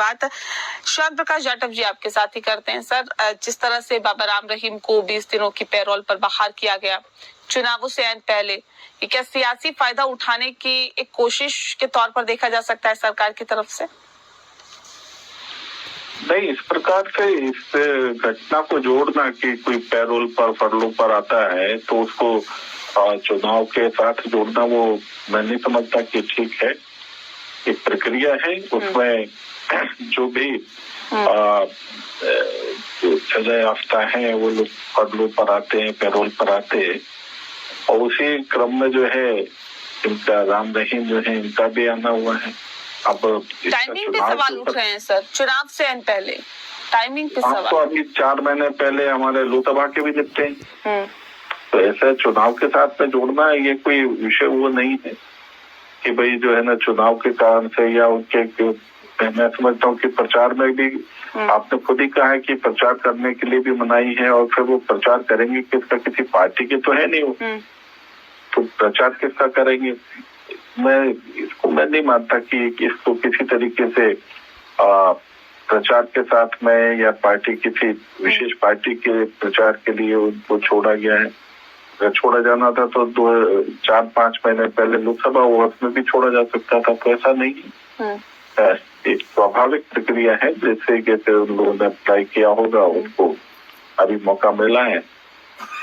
शुरुआत श्याम प्रकाश जाटव जी आपके साथ ही करते हैं। सर, जिस तरह से बाबा राम रहीम को 20 दिनों की पैरोल पर बाहर किया गया चुनावों से ऐन पहले, ये क्या सियासी फायदा उठाने की एक कोशिश के तौर पर देखा जा सकता है सरकार की तरफ से? नहीं, इस प्रकार से इस घटना को जोड़ना कि कोई पैरोल पर फरलो पर आता है तो उसको चुनाव के साथ जोड़ना, वो मैं नहीं समझता कि ठीक है। एक प्रक्रिया है, उसमें जो भी सजा याफ्ता है वो लोग फरलो पर आते हैं, पैरोल पर आते हैं, और उसी क्रम में जो है इनका राम रहीम जो है इनका भी आना हुआ है। अब टाइमिंग पे सवाल उठ रहे हैं सर, चुनाव से ऐन पहले टाइमिंग पे सवाल। तो अभी 4 महीने पहले हमारे लोकसभा के भी निपटे हैं, तो ऐसे चुनाव के साथ में जोड़ना ये कोई विषय वो नहीं है कि भाई जो है ना चुनाव के कारण से या उनके, मैं समझता हूँ कि प्रचार में भी आपने खुद ही कहा है कि प्रचार करने के लिए भी मनाही है, और फिर वो प्रचार करेंगे किसका, किसी पार्टी के तो है नहीं वो, तो प्रचार किसका करेंगे। मैं नहीं मानता कि इसको किसी तरीके से प्रचार के साथ में या पार्टी किसी विशेष पार्टी के प्रचार के लिए उनको छोड़ा गया है। अगर छोड़ा जाना था तो 4-5 महीने पहले लोकसभा हुआ, उसमें भी छोड़ा जा सकता था, तो ऐसा नहीं है। एक स्वाभाविक प्रक्रिया है, जैसे कि उन लोगों ने अप्लाई किया होगा, उनको अभी मौका मिला है,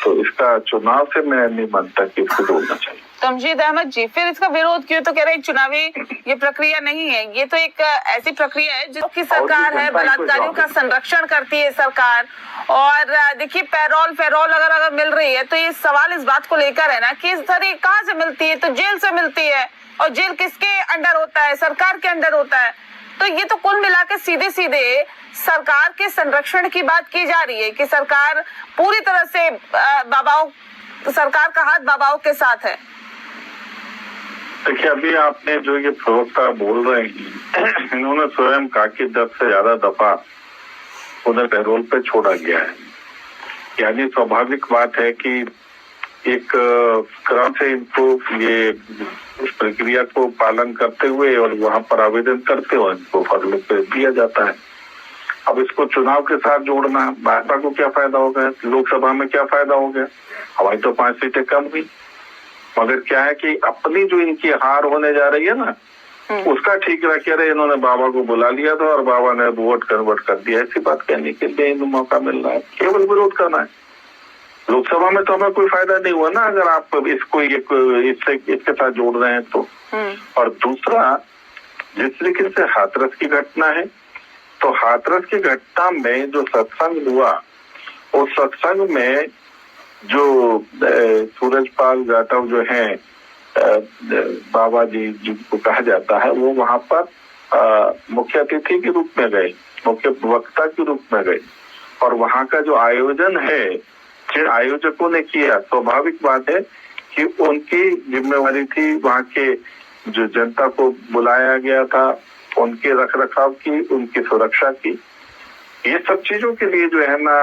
तो इसका चुनाव से मैं नहीं मानता कि इसको जोड़ना चाहिए। तमजीद अहमद जी, फिर इसका विरोध क्यों? तो कह रहे हैं चुनावी ये प्रक्रिया नहीं है, ये तो एक ऐसी प्रक्रिया है जिसकी सरकार है, बलात्कारियों का संरक्षण करती है सरकार। और देखिए पैरोल अगर मिल रही है तो ये सवाल इस बात को लेकर है ना कि इस तरह कहाँ से मिलती है, तो जेल से मिलती है, और जेल किसके अंडर होता है? सरकार के अंडर होता है। तो ये तो कुल मिला के सीधे सरकार के संरक्षण की बात की जा रही है कि सरकार पूरी तरह से सरकार का हाथ बाबाओं के साथ है। देखिए, अभी आपने जो ये प्रवक्ता बोल रहे हैं, इन्होंने स्वयं कहा कि 10 से ज्यादा दफा उन्हें पैरोल पे छोड़ा गया है। यानी स्वाभाविक बात है कि एक क्रम से इनको ये इस प्रक्रिया को पालन करते हुए और वहां पर आवेदन करते हुए इनको फरलो पे दिया जाता है। अब इसको चुनाव के साथ जोड़ना, भाजपा को क्या फायदा होगा, लोकसभा में क्या फायदा हो गया? हमारी तो 5 सीटें कम हुई, मगर क्या है कि अपनी जो इनकी हार होने जा रही है ना, उसका ठीक रखे रहे। इन्होंने बाबा को बुला लिया था और बाबा ने वोट कन्वर्ट कर दिया, ऐसी बात कहने के लिए इन्हें मौका मिल रहा है, केवल विरोध करना है। लोकसभा में तो हमें कोई फायदा नहीं हुआ ना अगर आप इसको इसके साथ जोड़ रहे हैं तो। और दूसरा, जिस तरीके से हाथरस की घटना है, तो हाथरस की घटना में जो सत्संग हुआ, उस सत्संग में जो सूरजपाल जाटव जो है बाबा जी जिनको कहा जाता है, वो वहां पर मुख्य अतिथि के रूप में गए, मुख्य वक्ता के रूप में गए, और वहां का जो आयोजन है जिन आयोजकों ने किया, स्वाभाविक बात है कि उनकी जिम्मेवारी थी वहां के जो जनता को बुलाया गया था उनके रखरखाव की, उनकी सुरक्षा की। ये सब चीजों के लिए जो है ना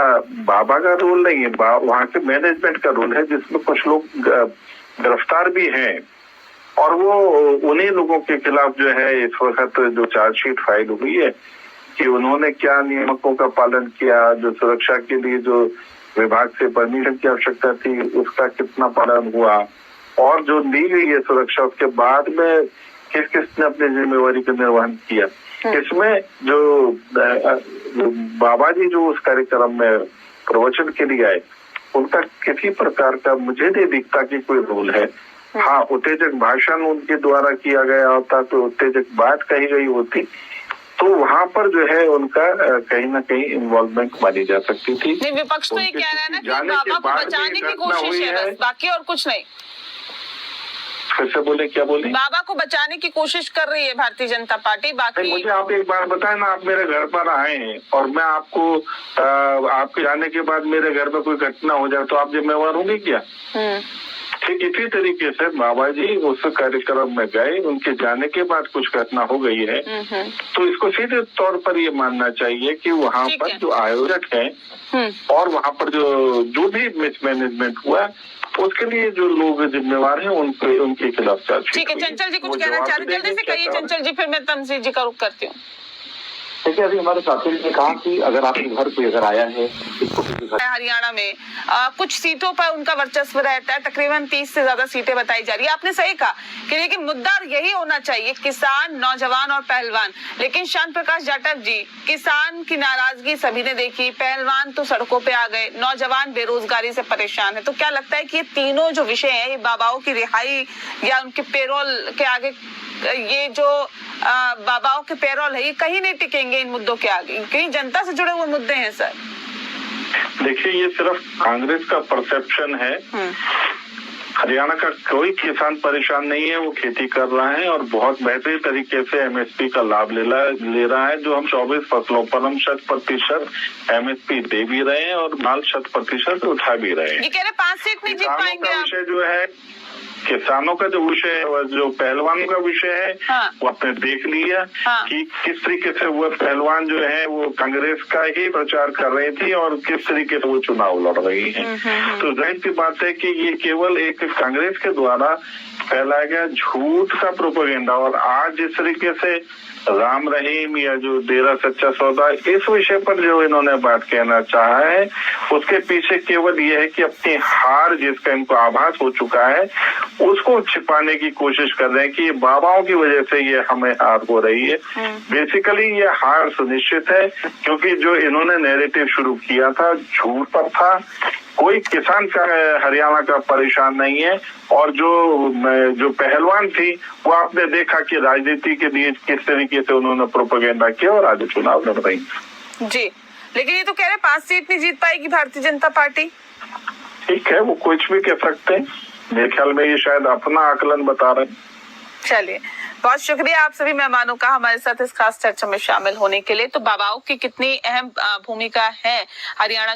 बाबा का रोल नहीं है, वहां के मैनेजमेंट का रोल है, जिसमें कुछ लोग गिरफ्तार भी हैं, और वो उन्हीं लोगों के खिलाफ जो है इस वक्त जो चार्जशीट फाइल हुई है कि उन्होंने क्या नियमों का पालन किया, जो सुरक्षा के लिए जो विभाग से परमिशन की आवश्यकता थी उसका कितना पालन हुआ, और जो दी गई है सुरक्षा उसके बाद में किस किसने अपनी जिम्मेवारी का निर्वहन किया। इसमें जो बाबा जी जो उस कार्यक्रम में प्रवचन के लिए आए, उनका किसी प्रकार का मुझे नहीं दिखता कि कोई रोल है। हाँ, उत्तेजक भाषण उनके द्वारा किया गया होता तो उत्तेजक बात कही गई होती, तो वहां पर जो है उनका कहीं ना कहीं इन्वॉल्वमेंट मानी जा सकती थी। नहीं, विपक्ष तो ये कह रहा है ना कि बाबा को बचाने की कोशिश है बस, बाकी और कुछ नहीं। फिर से बोले, क्या बोले? बाबा को बचाने की कोशिश कर रही है भारतीय जनता पार्टी। बाकी मुझे आप एक बार बताएं ना, आप मेरे घर पर आए हैं और मैं आपको आपके जाने के बाद मेरे घर में कोई घटना हो जाए तो आप जिम्मेवार होंगे क्या? ठीक इसी तरीके से बाबा जी उस कार्यक्रम में गए, उनके जाने के बाद कुछ घटना हो गई है, तो इसको सीधे तौर पर ये मानना चाहिए कि वहाँ पर जो आयोजक है और वहाँ पर जो भी मिसमैनेजमेंट हुआ उसके लिए जो लोग जिम्मेवार हैं उनके खिलाफ चार्जशीट। ठीक है, चंचल जी कुछ कहना चाह रहे, जल्दी से कहिए चंचल जी, फिर मैं तमजीद जी का रुख करती हूँ। देखिए, अभी हमारे साथी ने कहा कि अगर आपके घर कोई अगर आया है हरियाणा में कुछ सीटों पर उनका वर्चस्व रहता है, तकरीबन 30 से ज्यादा सीटें बताई जा रही है। आपने सही कहा कि लेकिन मुद्दा यही होना चाहिए, किसान, नौजवान और पहलवान। लेकिन शांत प्रकाश जाटव जी, किसान की नाराजगी सभी ने देखी, पहलवान तो सड़कों पे आ गए, नौजवान बेरोजगारी से परेशान है। तो क्या लगता है कि ये तीनों जो विषय है, ये बाबाओं की रिहाई या उनके पेरोल के आगे, ये जो बाबाओं के पेरोल है, ये कहीं नहीं टिकेंगे इन मुद्दों के आगे, क्योंकि जनता से जुड़े हुए मुद्दे हैं सर। देखिए, ये सिर्फ कांग्रेस का परसेप्शन है। हरियाणा का कोई किसान परेशान नहीं है, वो खेती कर रहा है और बहुत बेहतरीन तरीके से एमएसपी का लाभ ले रहा है। जो हम 24 फसलों पर हम 100% एमएसपी दे भी रहे हैं और माल 100% उठा भी रहे हैं। ये कह रहे 5 सीट नहीं जीत पाएंगे आप। विषय जो है, किसानों का जो विषय है, जो पहलवानों का विषय है, वो आपने देख लिया कि किस तरीके से वो पहलवान जो है वो कांग्रेस का ही प्रचार कर रही थी और किस तरीके से वो चुनाव लड़ रही है। तो जाहिर सी बात है कि ये केवल एक कांग्रेस के द्वारा फैलाया गया झूठ का प्रोपेगेंडा। और आज जिस तरीके से राम रहीम या जो डेरा सच्चा सौदा, इस विषय पर जो इन्होंने बात कहना चाहा है, उसके पीछे केवल ये है कि अपनी हार जिसका इनको आभास हो चुका है, उसको छिपाने की कोशिश कर रहे हैं कि बाबाओं की वजह से ये हमें हार हो रही है। बेसिकली ये हार सुनिश्चित है, क्योंकि जो इन्होंने नैरेटिव शुरू किया था झूठ पर था। कोई किसान का हरियाणा का परेशान नहीं है। और जो पहलवान थी, वो आपने देखा कि राजनीति के लिए किस तरीके से उन्होंने प्रोपेगेंडा किया और आज चुनाव लड़ रही जी। लेकिन ये तो कह रहे 5 सीट नहीं जीत पाएगी भारतीय जनता पार्टी। ठीक है, वो कुछ भी कह सकते हैं। मेरे ख्याल में ये शायद अपना आकलन बता रहे हैं। चलिए, बहुत शुक्रिया आप सभी मेहमानों का हमारे साथ इस खास चर्चा में शामिल होने के लिए। तो बाबाओं की कितनी अहम भूमिका है हरियाणा